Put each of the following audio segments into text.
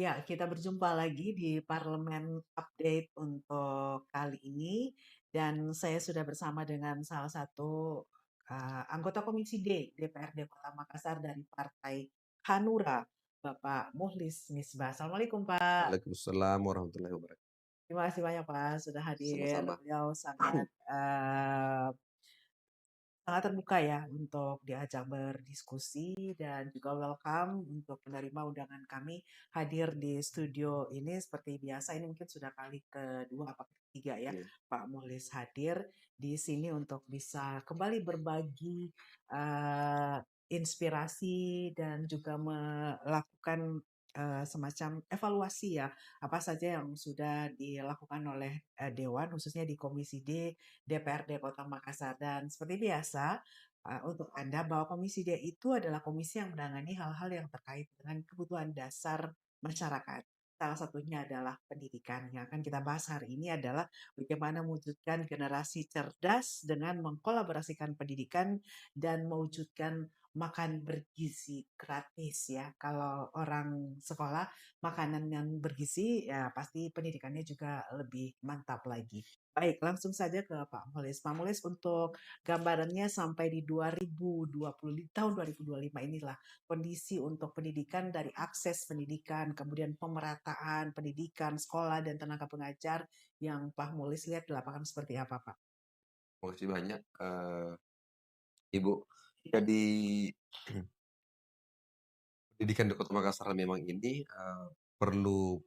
Ya, kita berjumpa lagi di Parlemen Update untuk kali ini dan saya sudah bersama dengan salah satu anggota Komisi D DPRD Kota Makassar dari Partai Hanura, Bapak Muhlis Misbah. Assalamualaikum, Pak. Waalaikumsalam warahmatullahi wabarakatuh. Terima kasih banyak, Pak, sudah hadir. Sama-sama. Beliau sangat terbuka ya untuk diajak berdiskusi dan juga welcome untuk menerima undangan kami hadir di studio ini seperti biasa. Ini mungkin sudah kali kedua atau ketiga ya Iya. Pak Mulis hadir di sini untuk bisa kembali berbagi inspirasi dan juga melakukan semacam evaluasi ya apa saja yang sudah dilakukan oleh Dewan khususnya di Komisi D DPRD Kota Makassar. Dan seperti biasa, untuk Anda bahwa Komisi D itu adalah komisi yang menangani hal-hal yang terkait dengan kebutuhan dasar masyarakat. Salah satunya adalah pendidikan. Yang akan kita bahas hari ini adalah bagaimana mewujudkan generasi cerdas dengan mengkolaborasikan pendidikan dan mewujudkan makan bergizi gratis ya. Kalau orang sekolah makanan yang bergizi ya pasti pendidikannya juga lebih mantap lagi. Baik, langsung saja ke Pak Mulis. Pak Mulis, untuk gambarannya sampai di 2020, tahun 2025 inilah kondisi untuk pendidikan dari akses pendidikan, kemudian pemerataan pendidikan, sekolah, dan tenaga pengajar yang Pak Mulis lihat di lapangan seperti apa, Pak? Terima kasih banyak, Ibu. Jadi pendidikan di Kota Makassar memang ini perlu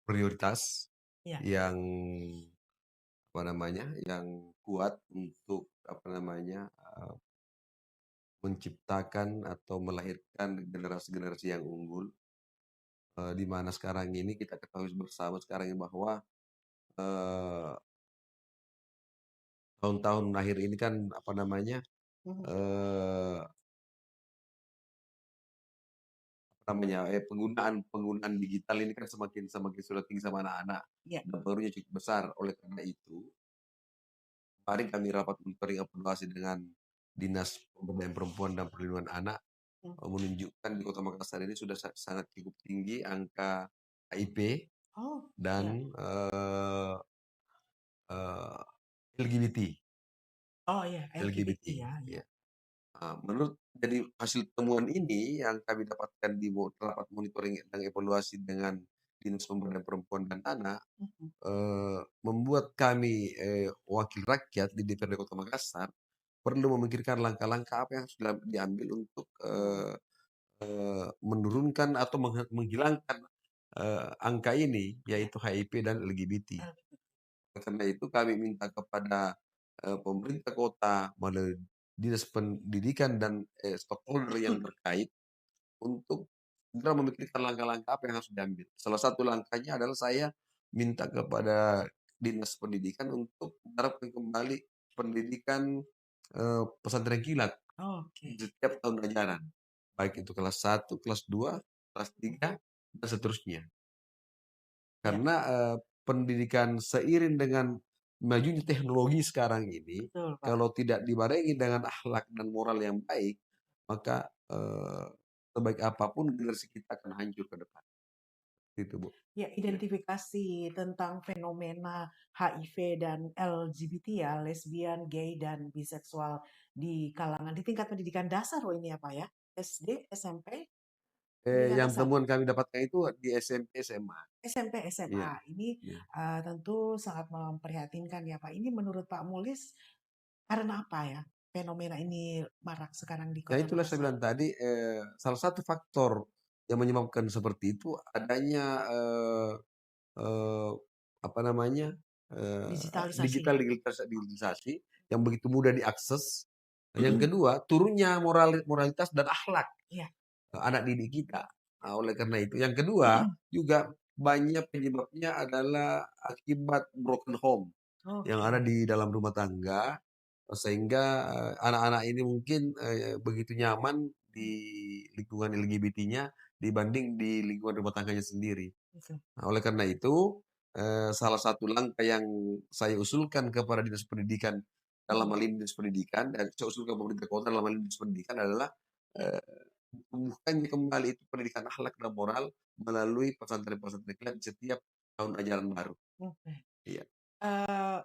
prioritas Ya, yang yang kuat untuk menciptakan atau melahirkan generasi-generasi yang unggul. Di mana sekarang ini kita ketahui bersama sekarang ini bahwa eh, tahun-tahun akhir ini kan mhm, eh, penggunaan penggunaan digital ini kan semakin semakin sudah tinggi sama anak-anak ya, dan pengaruhnya cukup besar. Oleh karena itu, kemarin kami rapat monitoring evaluasi dengan Dinas Pemberdayaan Perempuan dan Perlindungan Anak mhm. menunjukkan di Kota Makassar ini sudah sangat cukup tinggi angka HIP Oh, ya. dan eh, LGBT. Oh, ya, LGBT LGBT. ya, ya. Ya. Menurut jadi hasil temuan ini yang kami dapatkan di rapat monitoring dan evaluasi dengan Dinas Pemberdayaan Perempuan dan Anak Mhm. membuat kami wakil rakyat di DPRD Kota Makassar perlu memikirkan langkah-langkah apa yang harus diambil untuk Oh, menurunkan atau menghilangkan angka ini, ya. yaitu HIP dan LGBT. LGBT. Karena itu kami minta kepada pemerintah kota melalui dinas pendidikan dan stakeholder yang terkait untuk segera memikirkan langkah-langkah apa yang harus diambil. Salah satu langkahnya adalah saya minta kepada dinas pendidikan untuk menerapkan kembali pendidikan pesantren kilat Oke. di setiap tahun ajaran, baik itu kelas 1, kelas 2, kelas 3, dan seterusnya. Ya, Karena pendidikan seiring dengan majunya teknologi sekarang ini, betul, Pak. kalau tidak dibarengi dengan akhlak dan moral yang baik, maka sebaik apapun generasi kita akan hancur ke depan. Itu, Bu. Ya, Ya. identifikasi tentang fenomena HIV dan LGBT ya, lesbian, gay, dan biseksual di kalangan di tingkat pendidikan dasar loh ini ya Pak ya, SD, SMP, pendidikan Yang dasar, temuan kami dapatkan itu di SMP, SMA. SMP, SMA. Iya, Ini iya. tentu sangat memprihatinkan ya Pak. Ini menurut Pak Mulis karena apa ya fenomena ini marak sekarang di Ya Kota itulah saya Makassar? bilang tadi, salah satu faktor yang menyebabkan seperti itu adanya eh, apa namanya Digitalisasi. digitalisasi yang begitu mudah diakses. Yang Mhm. kedua, turunnya moralitas dan akhlak Ya. anak didik kita. Nah, oleh karena itu, yang kedua juga banyak penyebabnya adalah akibat broken home yang ada Oke. di dalam rumah tangga, sehingga anak-anak ini mungkin begitu nyaman di lingkungan LGBT-nya dibanding di lingkungan rumah tangganya sendiri. Betul. Nah, oleh karena itu, salah satu langkah yang saya usulkan kepada Dinas Pendidikan dalam Mhm. hal ini Dinas Pendidikan dan saya usulkan pemerintah kota dalam hal ini Dinas Pendidikan adalah, Ya. tumbuhkannya kembali itu pendidikan akhlak dan moral melalui pesantren-pesantren kilat di setiap tahun ajaran baru. Oke. Iya.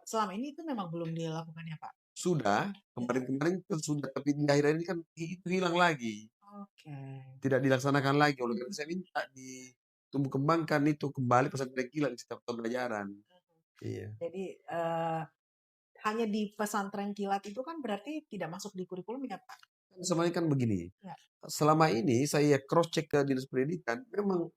Selama ini itu memang belum dilakukan ya, Pak? Sudah, Ya. kemarin-kemarin kan sudah, tapi di akhir-akhir ini kan itu hilang lagi, Oke. tidak dilaksanakan lagi. Oleh karena saya minta ditumbuh kembangkan itu kembali pesantren kilat di setiap tahun ajaran. Iya. Jadi, hanya di pesantren kilat itu kan berarti tidak masuk di kurikulum ya, Pak? Kan sebenarnya kan begini, Ya. selama ini saya cross check ke Dinas Pendidikan, memang,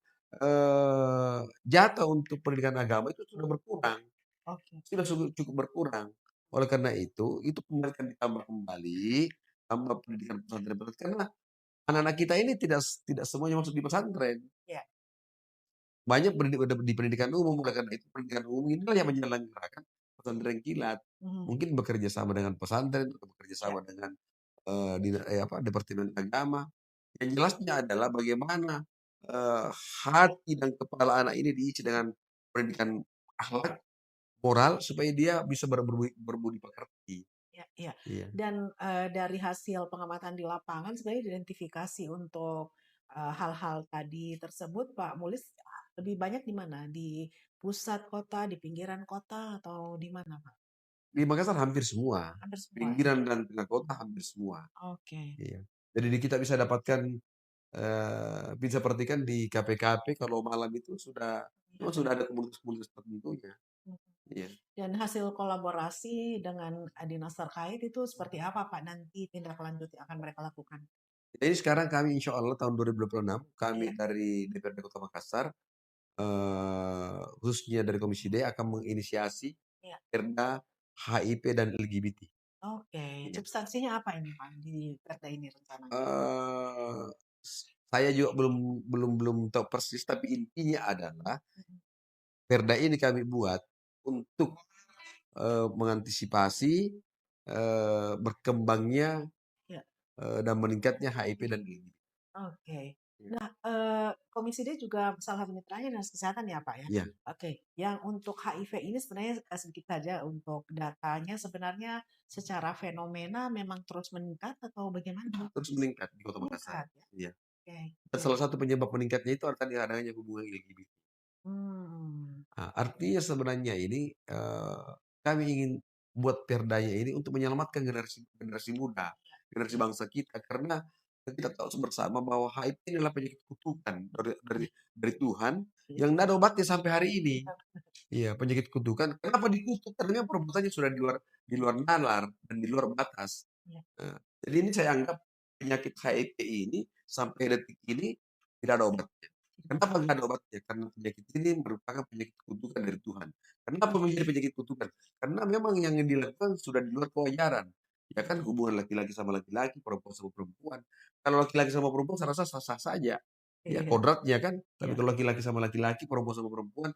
jatah untuk pendidikan agama itu sudah berkurang, Oke. sudah cukup berkurang. Oleh karena itu kembali akan ditambah kembali, tambah pendidikan pesantren-pesantren, karena anak-anak kita ini tidak tidak semuanya masuk di pesantren. Ya. Banyak di pendidikan umum, oleh karena itu pendidikan umum inilah yang menyelenggarakan pesantren kilat. Mhm. Mungkin bekerja sama dengan pesantren atau bekerja Ya. sama dengan, Departemen Agama. Yang jelasnya adalah bagaimana, eee, hati dan kepala anak ini diisi dengan pendidikan akhlak, moral, supaya dia bisa berbudi pekerti. Ya, iya. Iya. Dan, dari hasil pengamatan di lapangan sebenarnya identifikasi untuk, hal-hal tadi tersebut Pak Mulis, lebih banyak di mana? Di pusat kota, di pinggiran kota, atau di mana Pak? Di Makassar hampir semua, Hampir semua ya? pinggiran dan tengah kota hampir semua, Oke. iya. Jadi kita bisa dapatkan, bisa perhatikan di kafe-kafe kalau malam itu memang Iya. sudah ada komunitas-komunitas tertentunya, Mhm. iya. Dan hasil kolaborasi dengan, dinas terkait itu seperti apa Pak nanti tindak lanjut yang akan mereka lakukan? Jadi sekarang kami insya Allah tahun 2026 kami Iya, dari DPRD Kota Makassar, khususnya dari Komisi D akan menginisiasi iya. Perda HIV dan LGBT. Oke. Iya. Substansinya apa ini Pak di Perda ini rencananya? Eee, saya juga belum belum belum tahu persis, tapi intinya adalah Mhm. perda ini kami buat untuk, mengantisipasi, berkembangnya, Iya. dan meningkatnya HIV dan AIDS. Oke. Iya. Nah, Komisi D juga salah satu mitranya Dinas Kesehatan ya, Pak, ya? Iya, Oke, yang untuk HIV ini sebenarnya, sedikit saja untuk datanya sebenarnya secara fenomena memang terus meningkat atau bagaimana? terus meningkat di Kota Makassar. Meningkat ya? Iya. Oke, Dan oke. salah satu penyebab meningkatnya itu tadi adanya hubungan LGBT. Hmm. Nah, artinya sebenarnya ini, kami ingin buat perdanya ini untuk menyelamatkan generasi generasi muda, generasi bangsa kita, karena kita tahu bersama bahwa HIV ini adalah penyakit kutukan dari Tuhan Iya. yang tidak ada obatnya sampai hari ini. Iya, penyakit kutukan. Kenapa dikutuk? Karena perbuatannya sudah di luar nalar dan di luar batas. Iya. Nah, jadi ini saya anggap penyakit HIV ini sampai detik ini tidak ada obatnya. Kenapa nggak ada obatnya? Karena penyakit ini merupakan penyakit kutukan dari Tuhan. Kenapa menjadi penyakit kutukan? Karena memang yang dilakukan sudah di luar kewajaran. Ya kan hubungan laki-laki sama laki-laki, perempuan sama perempuan. Kalau laki-laki sama perempuan saya rasa sah-sah saja. Ya Iya. kodratnya kan. Tapi Iya. kalau laki-laki sama laki-laki, perempuan sama perempuan,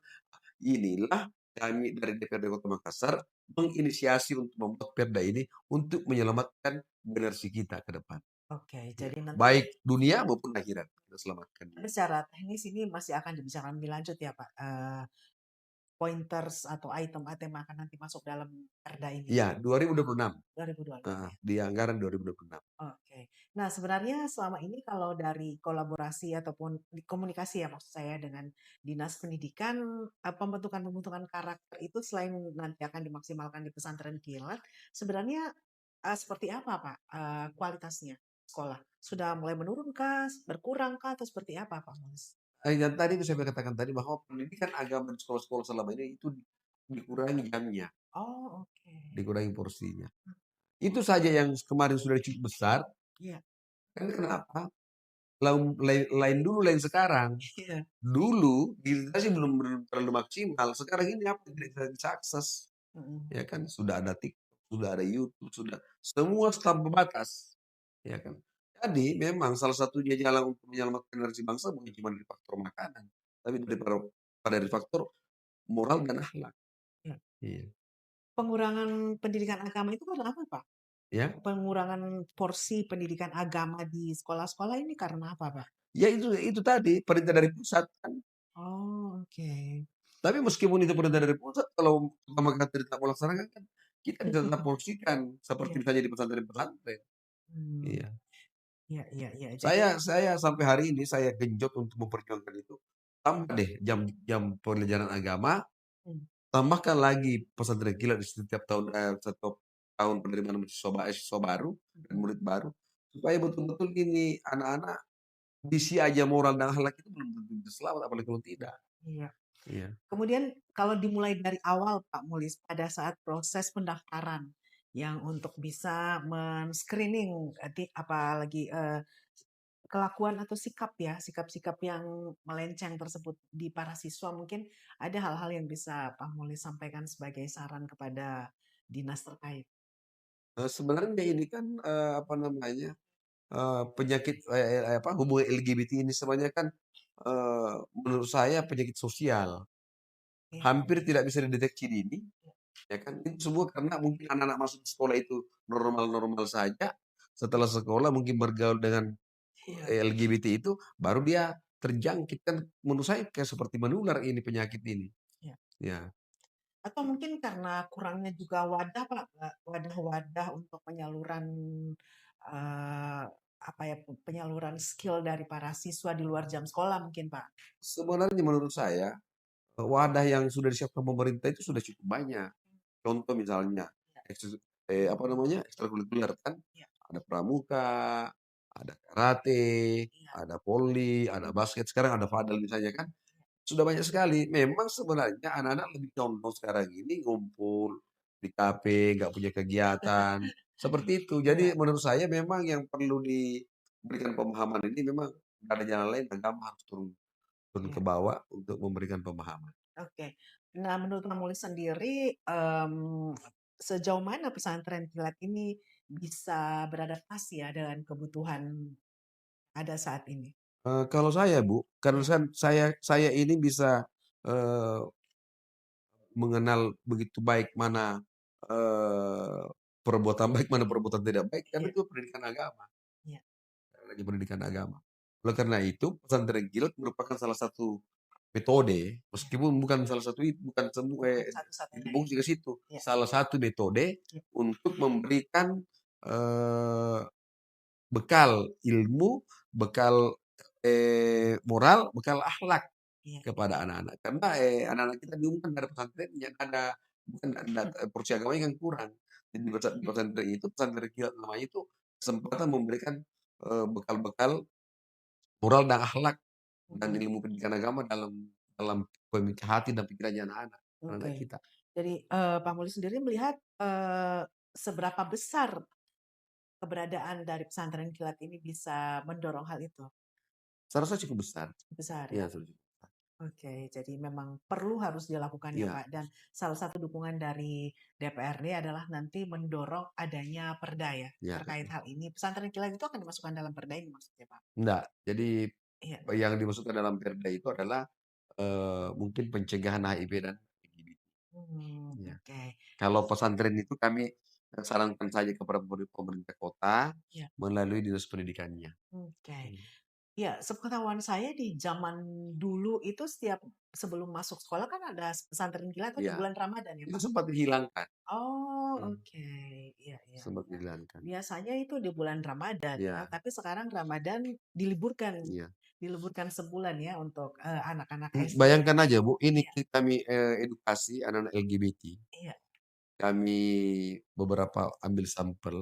inilah kami dari DPRD Kota Makassar menginisiasi untuk membuat perda ini untuk menyelamatkan generasi kita ke depan. Oke, Ya. jadi nanti Baik dunia maupun akhirat kita selamatkan tapi dia. secara teknis ini masih akan dibicarakan lebih lanjut ya, Pak, pointers atau item-item yang akan nanti masuk dalam Perda ini ya? Iya, 2026. 2026 Heeh, ya? di anggaran 2026. Oke. Nah, sebenarnya selama ini kalau dari kolaborasi ataupun di komunikasi ya maksud saya dengan Dinas Pendidikan, pembentukan-pembentukan karakter itu selain nanti akan dimaksimalkan di pesantren kilat, sebenarnya, seperti apa Pak, kualitasnya sekolah? Sudah mulai menurun kah, berkurang kah, atau seperti apa Pak Mas? Yang tadi itu saya katakan tadi bahwa pendidikan agama di sekolah-sekolah selama ini itu dikurangi jamnya, Oh, oke. dikurangi porsinya. Itu saja yang kemarin sudah cukup besar, Iya. kan kenapa? Lain dulu, lain sekarang. Iya. Dulu digitalisasi belum belum terlalu maksimal, sekarang ini apa yang tidak bisa diakses, Mhm. ya kan? Sudah ada TikTok, sudah ada YouTube, sudah semua tanpa batas, ya kan? Jadi memang salah satunya jalan untuk menyelamatkan energi bangsa bukan cuma dari faktor makanan, tapi dari faktor moral dan akhlak. Iya. Iya. Pengurangan pendidikan agama itu karena apa Pak? Ya, Pengurangan porsi pendidikan agama di sekolah-sekolah ini karena apa, Pak? ya itu tadi perintah dari pusat kan. Oh, oke. Tapi meskipun itu perintah dari pusat, kalau Mahkamah Katolik tidak melaksanakan kan, kita bisa tetap porsikan seperti Iya. misalnya di pesantren-pesantren. Hmm. Iya. Iya iya iya. Jadi Saya sampai hari ini saya genjot untuk memperjuangkan itu. Tambah deh jam jam pelajaran agama, mmm, tambahkan lagi pesantren kilat di setiap tahun penerimaan siswa baru dan mhm, murid baru, supaya betul-betul ini anak-anak bisi aja moral dan akhlak itu belum tentu bisa selamat, apalagi kalau tidak. iya. Iya. Kemudian kalau dimulai dari awal Pak Mulis, pada saat proses pendaftaran yang untuk bisa men-screening, apalagi, kelakuan atau sikap ya, sikap-sikap yang melenceng tersebut di para siswa, mungkin ada hal-hal yang bisa Pak Mulis sampaikan sebagai saran kepada dinas terkait? Sebenarnya ini kan, apa namanya, penyakit, apa, hubungan LGBT ini sebenarnya kan, menurut saya penyakit sosial. Iya Hampir tidak bisa dideteksi dini, ya kan. Itu semua karena mungkin anak-anak masuk sekolah itu normal-normal saja, setelah sekolah mungkin bergaul dengan, iya LGBT itu, baru dia terjangkit. Kan menurut saya kayak seperti menular ini penyakit ini. iya. Ya. Atau mungkin karena kurangnya juga wadah Pak, wadah-wadah untuk penyaluran, eee, apa ya, penyaluran skill dari para siswa di luar jam sekolah mungkin Pak? Sebenarnya menurut saya, wadah yang sudah disiapkan pemerintah itu sudah cukup banyak. Contoh misalnya, Iya apa namanya, ekstrakurikuler kan, iya ada pramuka, ada karate, iya ada voli, ada basket, sekarang ada padel misalnya kan. Sudah banyak sekali. Memang sebenarnya anak-anak lebih condong sekarang ini ngumpul di kafe, nggak punya kegiatan, seperti itu. iya, Jadi menurut saya memang yang perlu diberikan pemahaman ini memang nggak ada jalan lain, agama harus turun turun ke iya, bawah untuk memberikan pemahaman. oke. Nah menurut Kang Mulis sendiri, sejauh mana pesantren kilat ini bisa beradaptasi ya dengan kebutuhan ada saat ini? Kalau saya Bu, karena Iya kan saya ini bisa, eee, mengenal begitu baik mana, eee, perbuatan baik, mana perbuatan tidak baik, karena iya itu pendidikan agama. iya, Lagi pendidikan agama. Oleh karena itu, pesantren kilat merupakan salah satu metode, iya, meskipun bukan salah satu itu, bukan semua bukan satu-satunya ya? difokus ke situ. Iya Salah satu metode iya, untuk memberikan, bekal ilmu, bekal, moral, bekal akhlak iya, kepada anak-anak. Karena, anak-anak kita diumumkan nggak ada pesantrennya, nggak ada bukan nggak mhm, porsi agamanya kan kurang. Jadi di pesantren itu, pesantren kilat namanya itu kesempatan memberikan, bekal-bekal moral dan akhlak dan mhm, ilmu pendidikan agama dalam dalam pemikiran hati dan pikirannya anak-anak, anak-anak oke. kita. Jadi, Pak Mulis sendiri melihat, seberapa besar keberadaan dari pesantren kilat ini bisa mendorong hal itu? Saya rasa cukup besar. Besar Iya, ya? Oke, jadi memang perlu harus dilakukan ya iya, Pak, dan salah satu dukungan dari DPRD adalah nanti mendorong adanya perda ya, iya, terkait hal ini. Pesantren kilat itu akan dimasukkan dalam perda ini maksudnya Pak? enggak. Jadi Iya. yang dimaksudkan dalam Perda itu adalah, mungkin pencegahan HIV dan LGBT. Iya. Oke. Kalau pesantren itu kami, sarankan saja kepada pemerintah kota Ya, melalui dinas pendidikannya. oke. Mmm. Ya, sepengetahuan saya di zaman dulu itu setiap sebelum masuk sekolah kan ada pesantren kilat tuh di Iya, bulan Ramadan ya itu Pak? sempat dihilangkan. Oh, Mmm. oke. Iya iya Sempat iya. dihilangkan. Biasanya itu di bulan Ramadan ya, Iya tapi sekarang Ramadan diliburkan. iya. Diliburkan sebulan ya untuk, anak-anak SD. Bayangkan aja Bu, ini Iya kami, edukasi anak-anak LGBT. iya Kami beberapa ambil sampel,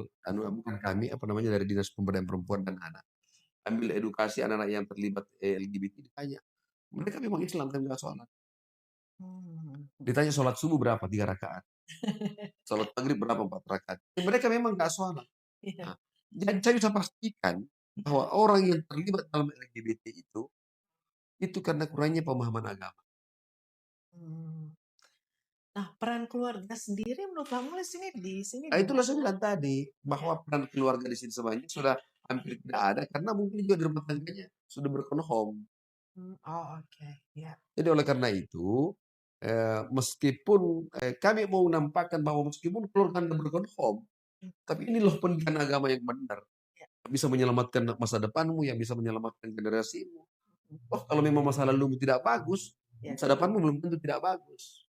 bukan kami, apa namanya, dari Dinas Pemberdayaan Perempuan dan Anak. Ambil edukasi anak-anak yang terlibat, LGBT ditanya, mereka memang Islam tapi nggak sholat. mhm. Ditanya sholat subuh berapa? 3 rakaat. Sholat maghrib berapa? 4 rakaat. Mereka memang nggak sholat. Iya Nah, jadi saya bisa pastikan iya, bahwa orang yang terlibat dalam LGBT itu karena kurangnya pemahaman agama. mmm. Nah, peran keluarga sendiri menurut kamu di sini Nah, di itulah saya mana? bilang tadi, Iya, bahwa peran keluarga di sini sebenarnya sudah hampir tidak ada karena mungkin juga di rumah tangganya sudah broken home. oh oke, iya, Jadi oleh karena itu, meskipun, kami mau nampakkan bahwa meskipun keluarga Anda broken home, mmm, tapi ini loh pendidikan agama yang benar, iya, bisa menyelamatkan masa depanmu, yang bisa menyelamatkan generasimu. mhm, Oh, kalau memang masa lalumu tidak bagus, iya, masa depanmu belum tentu tidak bagus.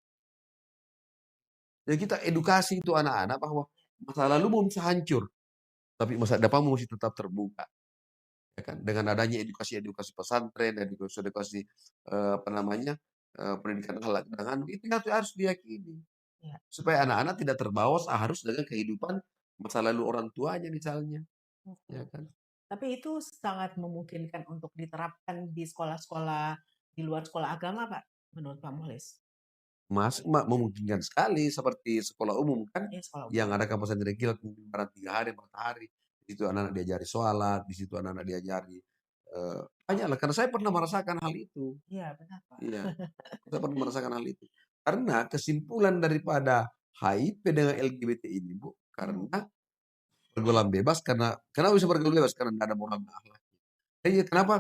Jadi kita edukasi itu anak-anak bahwa masa lalumu bisa hancur, tapi masa depanmu masih tetap terbuka. ya kan. Dengan adanya edukasi-edukasi pesantren, edukasi-edukasi, apa namanya, pendidikan akhlak dan itu harus diyakini. Iya, Supaya anak-anak tidak terbawa searus dengan kehidupan masa lalu orang tuanya misalnya, mhm. ya kan. Tapi itu sangat memungkinkan untuk diterapkan di sekolah-sekolah di luar sekolah agama, Pak, menurut Pak Muhlis? Memungkinkan sekali seperti sekolah umum kan, Iya, sekolah yang umum. ada kampus sendiri kilat mungkin pada 3 hari, 4 hari. Di situ anak-anak diajari sholat, di situ anak-anak diajari, banyaklah karena saya pernah merasakan hal itu. Iya, benar, Pak. Iya, saya pernah merasakan hal itu. Karena kesimpulan daripada HIP dengan LGBT ini, Bu, Mmm, karena bergaulan bebas kenapa bisa bergaul bebas? Karena tidak ada moral dan akhlak. Iya, kenapa?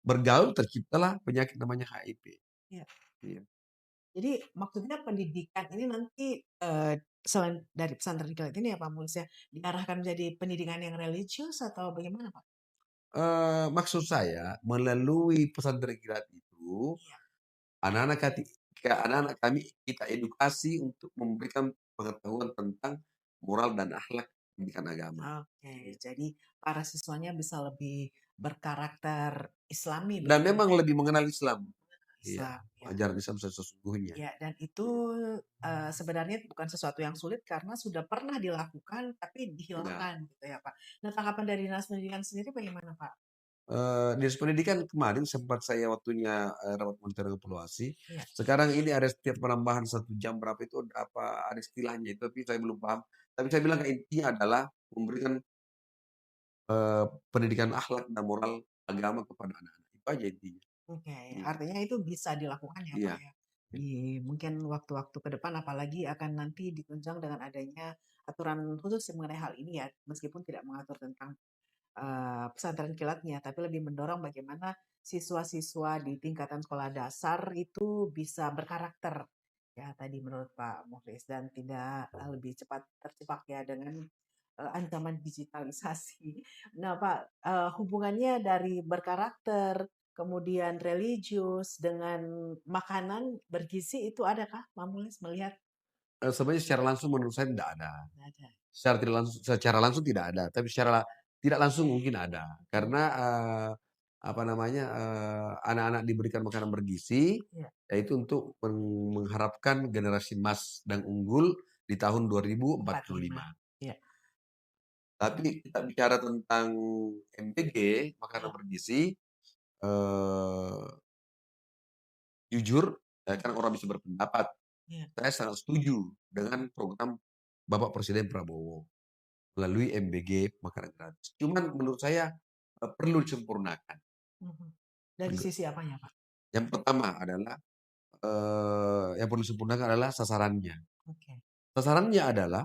Bergaul terciptalah penyakit namanya HIV. iya. Iya. Jadi maksudnya pendidikan ini nanti, selain dari pesantren kilat ini ya Pak Mulis ya, diarahkan menjadi pendidikan yang religius atau bagaimana, Pak? Maksud saya melalui pesantren kilat itu, Iya. anak-anak anak-anak kami kita edukasi untuk memberikan pengetahuan tentang moral dan akhlak pendidikan agama. Oke, Iya. jadi para siswanya bisa lebih berkarakter Islami Dan begitu ya, memang Pak, ya? lebih mengenal Islam. Iya, Islam, ya. ajaran Islam sesungguhnya. Ya, dan itu, sebenarnya bukan sesuatu yang sulit karena sudah pernah dilakukan tapi Iya. dihilangkan gitu ya, Pak. Nah, tanggapan dari Dinas Pendidikan sendiri bagaimana, Pak? Dinas pendidikan kemarin sempat saya waktunya, rapat monitoring evaluasi. Iya, Sekarang ini ada setiap penambahan 1 jam berapa itu apa, ada istilahnya itu, tapi saya belum paham. Tapi saya bilang intinya adalah memberikan, pendidikan akhlak dan moral agama kepada anak-anak, itu aja intinya. oke. Iya, Artinya itu bisa dilakukan ya, Pak, iya, ya? Di mungkin waktu-waktu ke depan apalagi akan nanti ditunjang dengan adanya aturan khusus mengenai hal ini ya, meskipun tidak mengatur tentang pesantren kilatnya, tapi lebih mendorong bagaimana siswa-siswa di tingkatan sekolah dasar itu bisa berkarakter. Ya, tadi menurut Pak Mukhlis dan tidak lebih cepat terjebak ya dengan ancaman digitalisasi. Nah, Pak, hubungannya dari berkarakter, kemudian religius dengan makanan bergizi itu adakah Pak Mukhlis melihat? sebenarnya secara langsung menurut saya tidak ada. Nggak ada. Secara langsung tidak ada, tapi secara tidak langsung mungkin ada. Hmm, Karena, apa namanya, anak-anak diberikan makanan bergizi, ya, yaitu untuk mengharapkan generasi emas dan unggul di tahun 45. 2045. Ya, Tapi kita bicara tentang MBG, makanan ya, bergizi, eee, jujur, kan orang bisa berpendapat, ya. saya sangat setuju dengan program Bapak Presiden Prabowo. Melalui MBG makanan gratis. Cuman menurut saya, perlu disempurnakan. Mhm. Dari sisi apanya, Pak? Yang pertama adalah, yang perlu disempurnakan adalah sasarannya. Oke. Sasarannya adalah,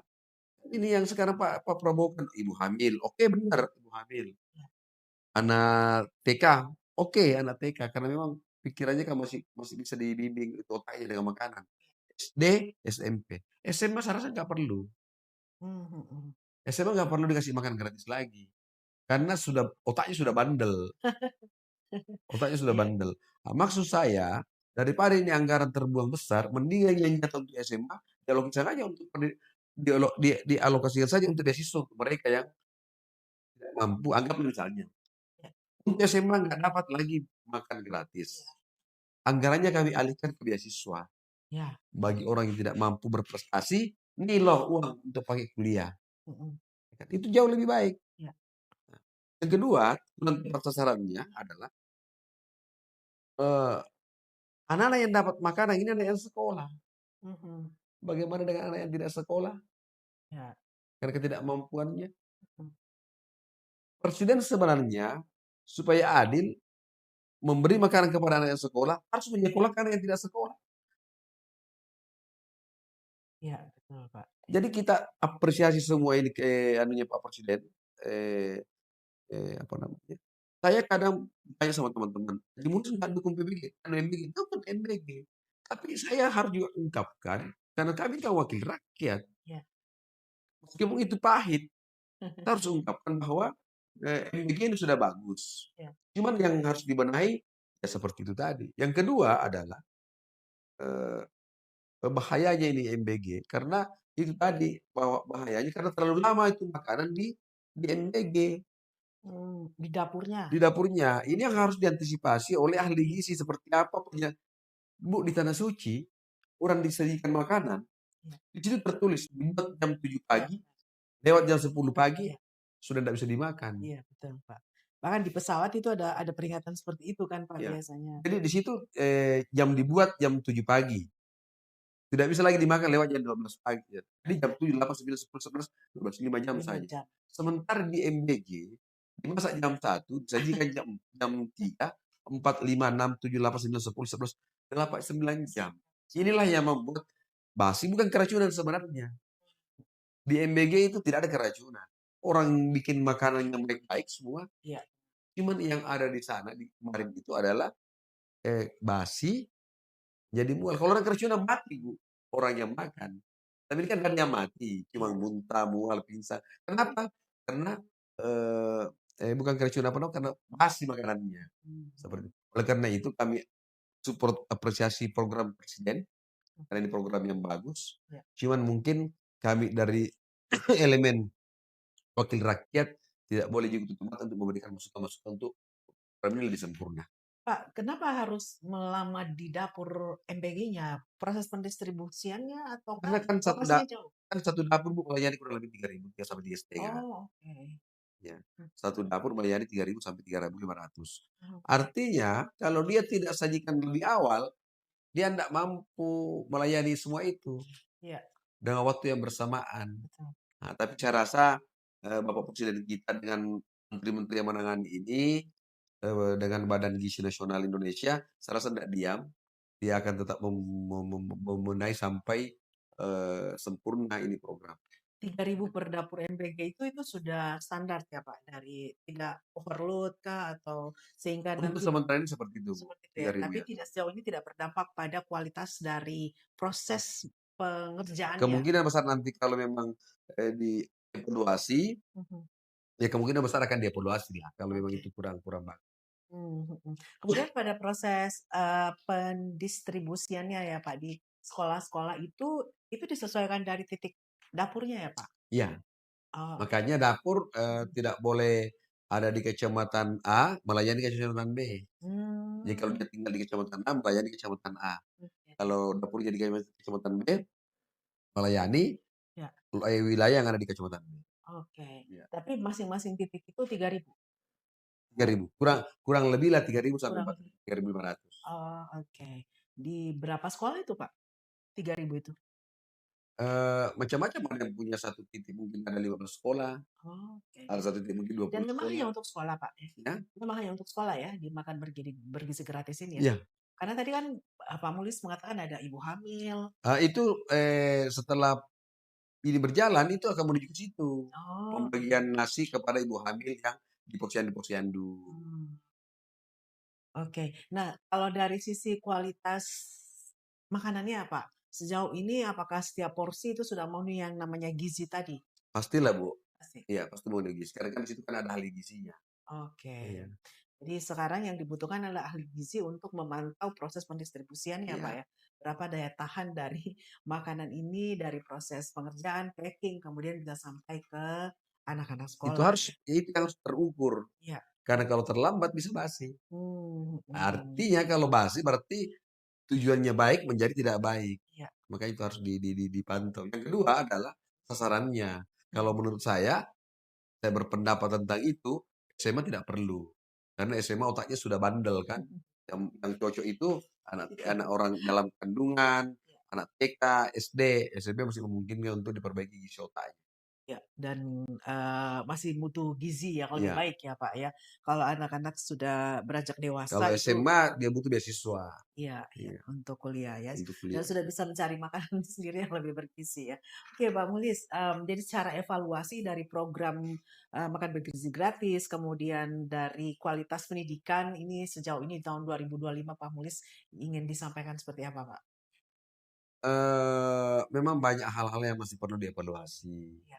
ini yang sekarang Pak Prabowo kan ibu hamil, oke benar ibu hamil. Ya, Anak TK, oke anak TK karena memang pikirannya kan masih masih bisa dibimbing itu otaknya dengan makanan. SD, SMP. SMA saya rasa nggak perlu. mmm, mhm. SMA nggak perlu dikasih makan gratis lagi. Karena otaknya sudah bandel. Otaknya sudah Iya, bandel. Nah, maksud saya, daripada ini anggaran terbuang besar, mendingan yang nyata untuk SMA, dialokasikan aja untuk dialokasikan saja untuk beasiswa untuk mereka yang tidak mampu. Anggap misalnya, iya, untuk SMA nggak dapat lagi makan iya, gratis. Anggarannya kami alihkan ke beasiswa. iya, Bagi orang yang tidak mampu berprestasi, ini loh uang untuk pakai kuliah. mhm, Itu jauh lebih baik. iya, Yang kedua, tepat sasarannya adalah eh, anak-anak yang dapat makanan ini anak yang sekolah. mhm, Bagaimana dengan anak yang tidak sekolah? iya, Karena ketidakmampuannya. mhm, Presiden sebenarnya supaya adil memberi makanan kepada anak yang sekolah harus menyekolahkan anak yang tidak sekolah. iya, betul, Pak. Jadi kita apresiasi semua ini ke anunya Pak Presiden. Eh, apa namanya? Saya kadang tanya sama teman-teman, "Haji Munis nggak dukung PBG?" Anu MBG, dukung MBG. Tapi saya harus juga ungkapkan, karena kami kan wakil rakyat, Iya, meskipun itu pahit, kita harus ungkapkan bahwa, MBG ini sudah bagus. iya, Cuman yang harus dibenahi, ya seperti itu tadi. Yang kedua adalah, eee, bahayanya ini MBG, karena itu tadi, bahwa bahayanya karena terlalu lama itu makanan di MBG. Di dapurnya? di dapurnya. Ini yang Oke. harus diantisipasi oleh ahli gizi seperti apa punya Bu, di tanah suci, orang disajikan makanan, Iya, di situ tertulis dibuat jam 7 iya, pagi, lewat jam 10 pagi, iya, sudah tidak bisa dimakan. iya, betul, Pak. Bahkan di pesawat itu ada peringatan seperti itu kan, Pak, Ya. biasanya. Jadi di situ jam dibuat jam 7 pagi. Tidak bisa lagi dimakan lewat jam 12 pagi. Ya. Jadi jam 7, 8, 9, 10, 11, 12, 5 jam 5 saja. jam. Iya. Sementara di MBG, dimasak jam 1, disajikan jam 3, 4, 5, 6, 7, 8, 9, 10, 11, 8, 9 jam. Inilah yang membuat basi bukan keracunan sebenarnya. Di MBG itu tidak ada keracunan. Orang bikin makanan yang baik-baik semua. Iya. Cuman yang ada di sana di kemarin itu adalah basi jadi mual. Kalau orang keracunan mati Bu, orang yang makan. Tapi ini kan kan yang mati, cuma Iya. muntah, mual, pingsan. Kenapa? Karena eh, bukan keracunan apa karena basi makanannya. Mmm, Seperti itu. Oleh karena itu kami support apresiasi program presiden karena oke. ini program yang bagus. Iya. Cuman mungkin kami dari elemen wakil rakyat tidak boleh juga tutup mata untuk memberikan masukan-masukan untuk program ini lebih sempurna. Pak, kenapa harus melama di dapur MPG-nya? Proses pendistribusiannya ataukah Karena lokasinya jauh? kan satu dapur Bu melayani kurang lebih 3.000 ya sampai di STK. Oh, oke. Ya. Mmm, Satu dapur melayani 3.000 sampai 3.500. oke. Artinya kalau dia tidak sajikan lebih awal, dia tidak mampu melayani semua itu Iya, dengan waktu yang bersamaan. betul. Nah, tapi saya rasa Bapak Presiden kita dengan menteri-menteri yang menangani ini dengan Badan Gizi Nasional Indonesia, saya rasa tidak diam. Dia akan tetap membenahi sampai sempurna ini program. 3.000 per dapur MPG itu sudah standar ya, Pak? Dari tidak overload kah atau sehingga Untuk nanti sementara ini seperti itu, Bu. seperti itu ya? 3.000 Tapi ya. tidak sejauh ini tidak berdampak pada kualitas dari proses pengerjaannya? Kemungkinan besar nanti kalau memang dievaluasi, Mhm, ya kemungkinan besar akan dievaluasi lah kalau memang oke. itu kurang kurang bagus. Mhm. Kemudian pada proses, pendistribusiannya ya, Pak, di sekolah-sekolah itu disesuaikan dari titik dapurnya ya, Pak? Iya, Oh, oke. makanya dapur Mhm. tidak boleh ada di kecamatan A melayani kecamatan B. Jadi kalau Mmm, dia tinggal di kecamatan A melayani kecamatan A. oke. Kalau dapurnya di kecamatan B melayani Ya, wilayah yang ada di kecamatan B. oke. Iya, Tapi masing-masing titik itu 3.000 3.000 kurang kurang lebih lah 3.000 sampai kurang empat lebih? 3.500. Oh, oke. Di berapa sekolah itu, Pak? 3.000 itu? Macam-macam ada yang punya satu titik mungkin ada 15 sekolah, Oh, oke. ada satu titik mungkin Dan 20 memang hanya sekolah, untuk sekolah, Pak, ya? ya. Memang hanya untuk sekolah ya, dimakan bergizi gratis ini ya? Iya. Karena tadi kan, Pak Mulis mengatakan ada ibu hamil. Itu, setelah ini berjalan itu akan menuju ke situ. Oh, oke. Pembagian nasi kepada ibu hamil yang di posyandu. Mmm, oke. Nah, kalau dari sisi kualitas makanannya apa? Sejauh ini apakah setiap porsi itu sudah memenuhi yang namanya gizi tadi? Pastilah, Bu. Pasti. Iya, pasti mau gizi. Sekarang kan di situ kan ada ahli gizinya. Oke. Iya, Jadi sekarang yang dibutuhkan adalah ahli gizi untuk memantau proses pendistribusiannya, Pak, iya. ya. Berapa daya tahan dari makanan ini, dari proses pengerjaan, packing, kemudian bisa sampai ke anak-anak sekolah ya. Itu yang harus terukur. Iya. Karena kalau terlambat bisa basi. Mhm. Artinya kalau basi berarti tujuannya baik menjadi tidak baik. Iya. Maka itu harus dipantau. Yang kedua adalah sasarannya. Kalau Mhm. menurut saya berpendapat tentang itu, SMA tidak perlu. Karena SMA otaknya sudah bandel kan. Yang cocok itu anak Itu. anak orang dalam kandungan, Iya. anak TK, SD, SMP masih memungkinkan untuk diperbaiki gizi otaknya. Ya, dan, masih butuh gizi ya, kalau lebih Iya, baik ya, Pak, ya. Kalau anak-anak sudah beranjak kalau dewasa itu SMA dia butuh beasiswa. iya, iya, Iya, untuk kuliah ya, untuk dan kuliah. sudah bisa mencari makanan sendiri yang lebih bergizi ya. Oke, Pak Mulis, jadi secara evaluasi dari program, makan bergizi gratis, kemudian dari kualitas pendidikan ini sejauh ini tahun 2025 Pak Mulis ingin disampaikan seperti apa, Pak? Memang banyak hal-hal yang masih perlu dievaluasi. Iya,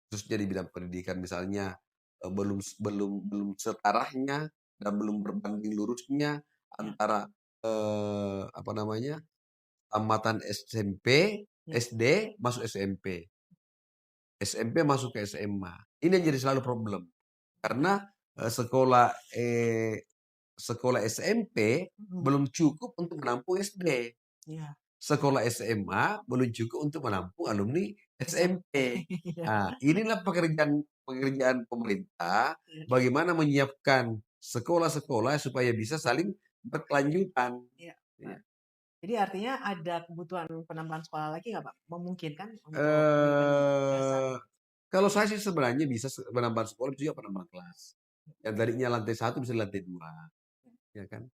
Khususnya di bidang pendidikan misalnya, belum belum belum setarafnya dan belum berbanding lurusnya iya, antara, apa namanya, tamatan SMP, iya, SD masuk SMP, SMP masuk ke SMA. Ini yang jadi selalu problem. Karena, sekolah SMP Mhm. belum cukup untuk menampung SD. Iya, Sekolah SMA belum cukup untuk menampung alumni SMP. SMP. Iya, Nah, inilah pekerjaan pekerjaan pemerintah, iya, bagaimana menyiapkan sekolah-sekolah supaya bisa saling berkelanjutan. iya, Pak. Iya. Jadi artinya ada kebutuhan penambahan sekolah lagi nggak, Pak? Memungkinkan untuk pendidikan dasar? Eee, Kalau saya sih sebenarnya bisa penambahan sekolah juga penambahan kelas. Yang tadinya lantai satu bisa lantai 2, ya kan?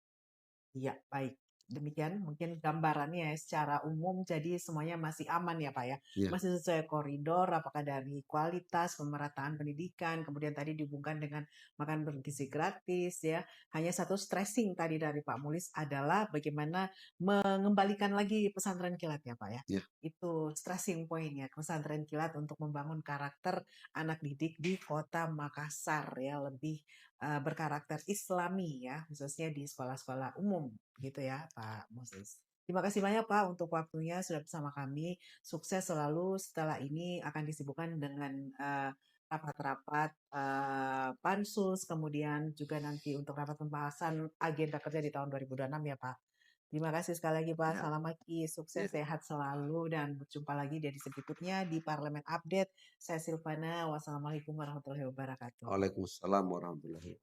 Iya, baik. Demikian mungkin gambarannya ya, secara umum jadi semuanya masih aman ya Pak ya. Iya, Masih sesuai koridor, apakah dari kualitas, pemerataan pendidikan, kemudian tadi dihubungkan dengan makan bergizi gratis ya. Hanya satu stressing tadi dari Pak Mulis adalah bagaimana mengembalikan lagi pesantren kilat ya Pak ya. iya, Itu stressing pointnya, pesantren kilat untuk membangun karakter anak didik di kota Makassar ya, lebih berkarakter Islami ya, khususnya di sekolah-sekolah umum gitu ya, Pak Moses. Terima kasih banyak Pak untuk waktunya sudah bersama kami. Sukses selalu setelah ini akan disibukkan dengan rapat-rapat pansus, kemudian juga nanti untuk rapat pembahasan agenda kerja di tahun 2026 ya Pak. Terima kasih sekali lagi Pak. iya, Salam lagi, sukses, iya. sehat selalu, dan berjumpa lagi di edisi berikutnya di Parlemen Update. Saya Silvana, wassalamualaikum warahmatullahi wabarakatuh. Waalaikumsalam warahmatullahi